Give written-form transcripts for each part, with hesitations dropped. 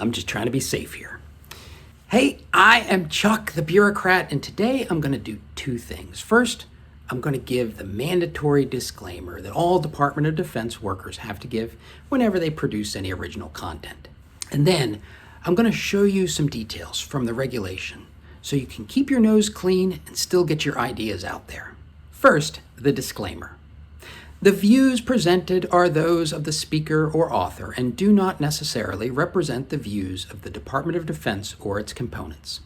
I'm just trying to be safe here. Hey, I am Chuck, the bureaucrat, and today I'm going to do two things. First, I'm going to give the mandatory disclaimer that all Department of Defense workers have to give whenever they produce any original content. And then I'm going to show you some details from the regulation so you can keep your nose clean and still get your ideas out there. First, the disclaimer. The views presented are those of the speaker or author and do not necessarily represent the views of the Department of Defense or its components.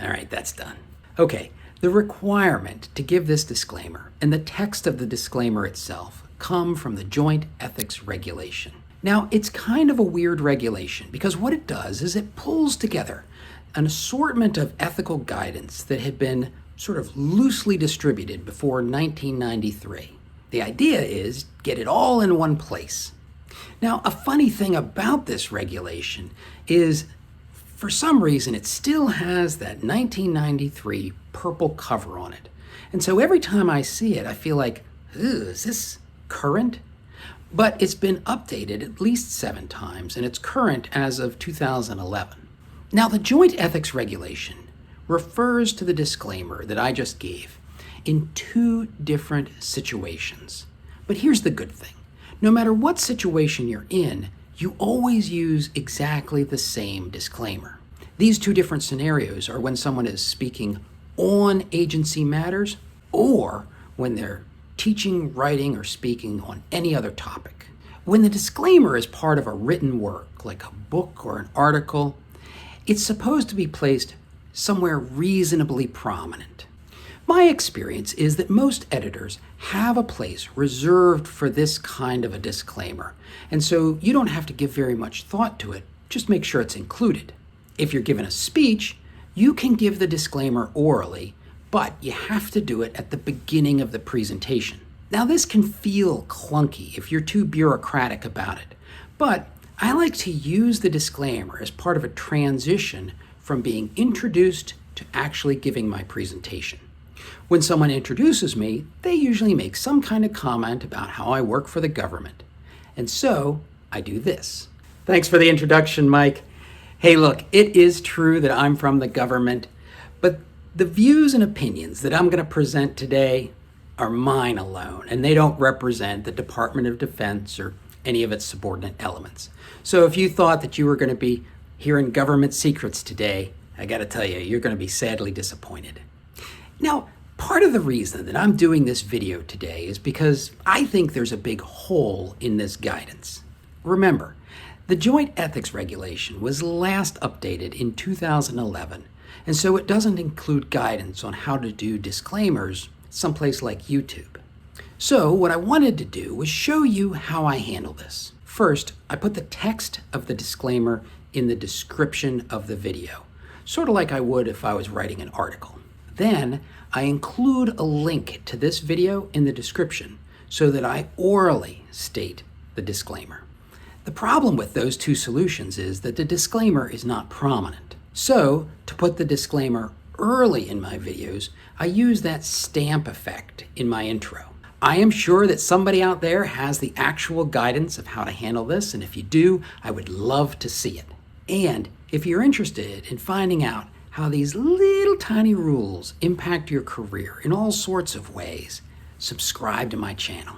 All right, that's done. Okay, the requirement to give this disclaimer and the text of the disclaimer itself come from the Joint Ethics Regulation. Now, it's kind of a weird regulation because what it does is it pulls together an assortment of ethical guidance that had been sort of loosely distributed before 1993. The idea is get it all in one place. Now, a funny thing about this regulation is for some reason it still has that 1993 purple cover on it. And so every time I see it, I feel like, is this current? But it's been updated at least 7 times, and it's current as of 2011. Now, the Joint Ethics Regulation refers to the disclaimer that I just gave in 2 different situations. But here's the good thing. No matter what situation you're in, you always use exactly the same disclaimer. These 2 different scenarios are when someone is speaking on agency matters or when they're teaching, writing, or speaking on any other topic. When the disclaimer is part of a written work, like a book or an article, it's supposed to be placed somewhere reasonably prominent. My experience is that most editors have a place reserved for this kind of a disclaimer, and so you don't have to give very much thought to it, just make sure it's included. If you're given a speech, you can give the disclaimer orally, but you have to do it at the beginning of the presentation. Now, this can feel clunky if you're too bureaucratic about it, but I like to use the disclaimer as part of a transition from being introduced to actually giving my presentation. When someone introduces me, they usually make some kind of comment about how I work for the government. And so I do this. Thanks for the introduction, Mike. Hey, look, it is true that I'm from the government, but the views and opinions that I'm going to present today are mine alone, and they don't represent the Department of Defense or any of its subordinate elements. So if you thought that you were going to be hearing government secrets today, I got to tell you, you're going to be sadly disappointed. Now, part of the reason that I'm doing this video today is because I think there's a big hole in this guidance. Remember, the Joint Ethics Regulation was last updated in 2011, and so it doesn't include guidance on how to do disclaimers someplace like YouTube. So what I wanted to do was show you how I handle this. First, I put the text of the disclaimer in the description of the video, sort of like I would if I was writing an article. Then I include a link to this video in the description so that I orally state the disclaimer. The problem with those 2 solutions is that the disclaimer is not prominent. So to put the disclaimer early in my videos, I use that stamp effect in my intro. I am sure that somebody out there has the actual guidance of how to handle this, and if you do, I would love to see it. And if you're interested in finding out how these little tiny rules impact your career in all sorts of ways, subscribe to my channel.